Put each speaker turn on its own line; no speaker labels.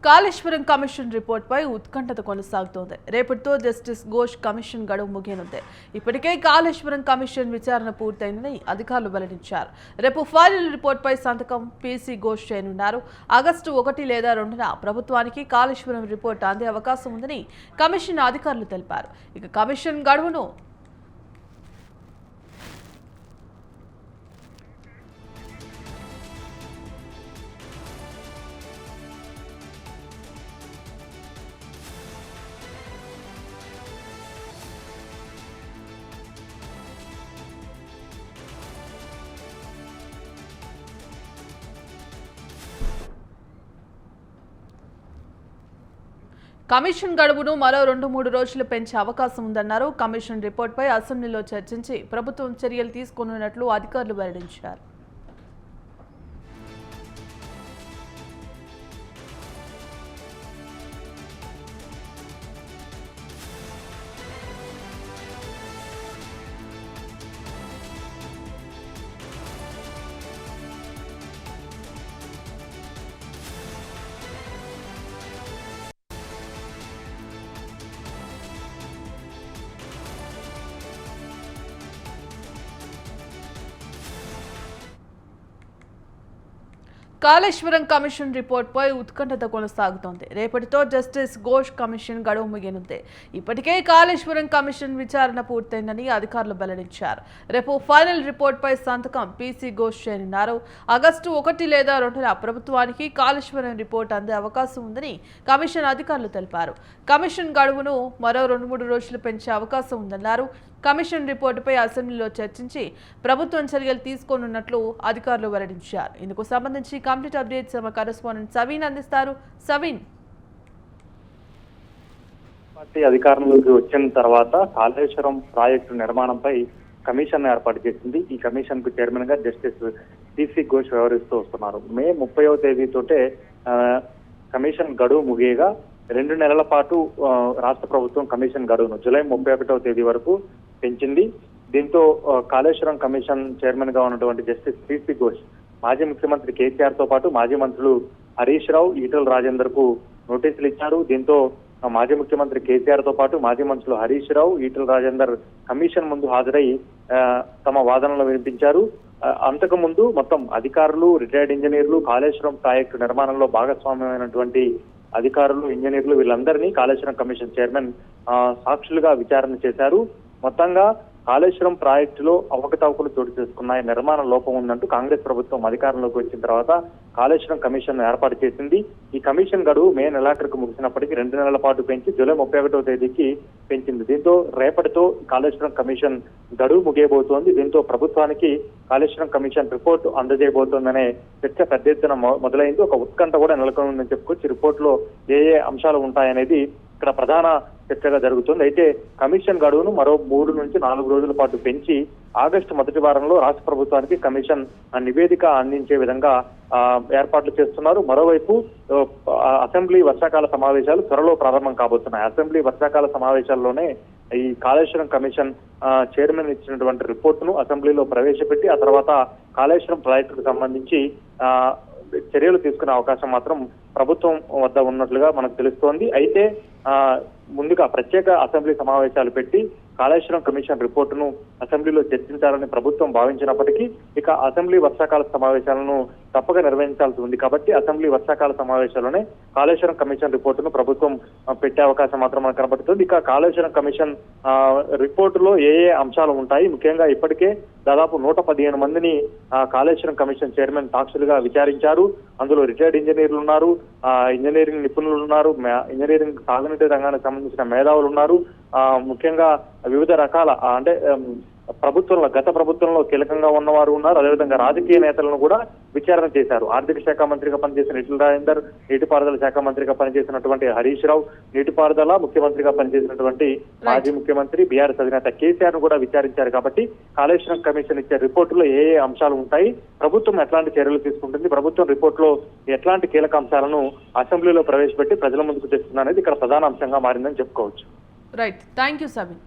Kaleshwaram commission రిపోర్ట్పై ఉత్కంఠత కొనసాగుతోంది. రేపటితో justice Ghosh commission గడువు ముగియనుంది. ఇప్పటికే కాళేశ్వరం కమిషన్ విచారణ పూర్తయిందని అధికారులు వెల్లడించారు. రేపు ఫైనల్ రిపోర్ట్పై సంతకం పీసీ ఘోష్ చేయనున్నారు. ఆగస్టు 1 లేదా 2న ప్రభుత్వానికి కాళేశ్వరం రిపోర్ట్ అందే అవకాశం ఉందని కమిషన్ అధికారులు తెలిపారు. ఇక కమిషన్ గడువును కమిషన్ గడువును మరో 2-3 రోజులు పెంచే అవకాశం ఉందన్నారు. కమిషన్ రిపోర్ట్పై అసెంబ్లీలో చర్చించి ప్రభుత్వం చర్యలు తీసుకోనున్నట్లు అధికారులు వెల్లడించారు. కాళేశ్వరం కమిషన్ రిపోర్ట్పై ఉత్కంఠత కొనసాగుతోంది. రేపటితో జస్టిస్ ఘోష్ కమిషన్ గడువు ముగియనుంది. ఇప్పటికే కాళేశ్వరం కమిషన్ విచారణ పూర్తయిందని అధికారులు వెల్లడించారు. రేపు ఫైనల్ రిపోర్ట్పై సంతకం పీసీ ఘోష్ చేయనున్నారు. ఆగస్టు 1 లేదా 2న ప్రభుత్వానికి కాళేశ్వరం రిపోర్ట్ అందే అవకాశం ఉందని కమిషన్ అధికారులు తెలిపారు. కమిషన్ గడువును మరో 2-3 రోజులు పెంచే అవకాశం ఉందన్నారు. కమిషన్ రిపోర్టుపై అసెంబ్లీలో చర్చించి ప్రభుత్వం చర్యలు తీసుకోనున్నట్లు అధికారులు వెల్లడించారు. ఇందుకు సంబంధించి కంప్లీట్ అప్డేట్స్ మా కరెస్పాండెంట్ సవీన్ అందిస్తారు. సవీన్,
పార్టీ అధికారంలోకి వచ్చిన తర్వాత కాళేశ్వరం ప్రాజెక్టు నిర్మాణంపై కమిషన్ ఏర్పాటు చేసింది. ఈ కమిషన్ కు చైర్మన్ గా జస్టిస్ పీసీ ఘోష్ వ్యవహరిస్తూ వస్తున్నారు. మే 30వ తేదీతోటే కమిషన్ గడువు ముగియగా 2 నెలల పాటు రాష్ట్ర ప్రభుత్వం కమిషన్ గడువును జూలై 31వ తేదీ వరకు పెంచింది. దీంతో కాళేశ్వరం కమిషన్ చైర్మన్ గా ఉన్నటువంటి జస్టిస్ పీసీ ఘోష్ మాజీ ముఖ్యమంత్రి కేసీఆర్ తో పాటు మాజీ మంత్రులు హరీష్ రావు, ఈటెల రాజేందర్ కు నోటీసులు ఇచ్చారు. దీంతో మాజీ ముఖ్యమంత్రి కేసీఆర్ తో పాటు మాజీ మంత్రులు హరీష్ రావు, ఈటెల రాజేందర్ కమిషన్ ముందు హాజరై తమ వాదనలు వినిపించారు. అంతకు ముందు మొత్తం అధికారులు, రిటైర్డ్ ఇంజనీర్లు, కాళేశ్వరం ప్రాజెక్టు నిర్మాణంలో భాగస్వామ్యమైనటువంటి అధికారులు, ఇంజనీర్లు వీళ్ళందరినీ కాళేశ్వరం కమిషన్ చైర్మన్ సాక్షులుగా విచారణ చేశారు. మొత్తంగా కాళేశ్వరం ప్రాజెక్టులో అవకతవకలు చోటు చేసుకున్నాయి, నిర్మాణ లోపం ఉందంటూ కాంగ్రెస్ ప్రభుత్వం అధికారంలోకి వచ్చిన తర్వాత కాళేశ్వరం కమిషన్ ఏర్పాటు చేసింది. ఈ కమిషన్ గడువు మే నెలాఖరుకు ముగిసినప్పటికీ 2 నెలల పాటు పెంచి జూలై 31వ తేదీకి పెంచింది. దీంతో రేపటితో కాళేశ్వరం కమిషన్ గడువు ముగియబోతోంది. దీంతో ప్రభుత్వానికి కాళేశ్వరం కమిషన్ రిపోర్టు అందజేయబోతోందనే చర్చ పెద్ద ఎత్తున మొదలైంది. ఒక ఉత్కంఠ కూడా నెలకొందని చెప్పుకోవచ్చు. రిపోర్ట్ లో ఏ అంశాలు ఉంటాయనేది ఇక్కడ ప్రధాన చర్చగా జరుగుతుంది. అయితే కమిషన్ గడువును మరో 3 నుంచి 4 రోజుల పాటు పెంచి ఆగస్టు 1వ వారంలో రాష్ట్ర ప్రభుత్వానికి కమిషన్ నివేదిక అందించే విధంగా ఏర్పాట్లు చేస్తున్నారు. మరోవైపు అసెంబ్లీ వర్షాకాల సమావేశాలు త్వరలో ప్రారంభం కాబోతున్నాయి. అసెంబ్లీ వర్షాకాల సమావేశాల్లోనే ఈ కాళేశ్వరం కమిషన్ చైర్మన్ ఇచ్చినటువంటి రిపోర్టును అసెంబ్లీలో ప్రవేశపెట్టి ఆ తర్వాత కాళేశ్వరం ప్రాజెక్టుకు సంబంధించి చర్యలు తీసుకునే అవకాశం మాత్రం ప్రభుత్వం వద్ద ఉన్నట్లుగా మనకు తెలుస్తోంది. అయితే ముందుగా ప్రత్యేక అసెంబ్లీ సమావేశాలు పెట్టి కాళేశ్వరం కమిషన్ రిపోర్టును అసెంబ్లీలో చర్చించాలని ప్రభుత్వం భావించినప్పటికీ ఇక అసెంబ్లీ వర్షాకాల సమావేశాలను తప్పక నిర్వహించాల్సి ఉంది. కాబట్టి అసెంబ్లీ వర్షాకాల సమావేశాల్లోనే కాళేశ్వరం కమిషన్ రిపోర్టును ప్రభుత్వం పెట్టే అవకాశం మాత్రం మనకు కనబడుతుంది. ఇక కాళేశ్వరం కమిషన్ రిపోర్టులో ఏ అంశాలు ఉంటాయి, ముఖ్యంగా ఇప్పటికే దాదాపు 115 మందిని కాళేశ్వరం కమిషన్ చైర్మన్ సాక్షులుగా విచారించారు. అందులో రిటైర్డ్ ఇంజనీర్లు ఉన్నారు, ఇంజనీరింగ్ నిపుణులు ఉన్నారు, ఇంజనీరింగ్ సాగునీటి రంగానికి సంబంధించిన మేధావులు ఉన్నారు. ముఖ్యంగా వివిధ రకాల అంటే గత ప్రభుత్వంలో కీలకంగా ఉన్నవారు ఉన్నారు. అదేవిధంగా రాజకీయ నేతలను కూడా విచారణ చేశారు. ఆర్థిక శాఖ మంత్రిగా పనిచేసిన ఈటెల రాజేందర్, నీటిపారుదల శాఖ మంత్రిగా పనిచేసినటువంటి హరీష్ రావు, నీటిపారుదల ముఖ్యమంత్రిగా పనిచేసినటువంటి మాజీ ముఖ్యమంత్రి బీఆర్ఎస్ అధినేత కేసీఆర్ ను కూడా విచారించారు. కాబట్టి కాళేశ్వరం కమిషన్ ఇచ్చే రిపోర్టులో ఏ అంశాలు ఉంటాయి, ప్రభుత్వం ఎట్లాంటి చర్యలు తీసుకుంటుంది, ప్రభుత్వం రిపోర్టులో ఎట్లాంటి కీలక అంశాలను అసెంబ్లీలో ప్రవేశపెట్టి ప్రజల ముందుకు తెస్తుందనేది ఇక్కడ ప్రధాన అంశంగా మారిందని చెప్పుకోవచ్చు.
Right, thank you Sabeen.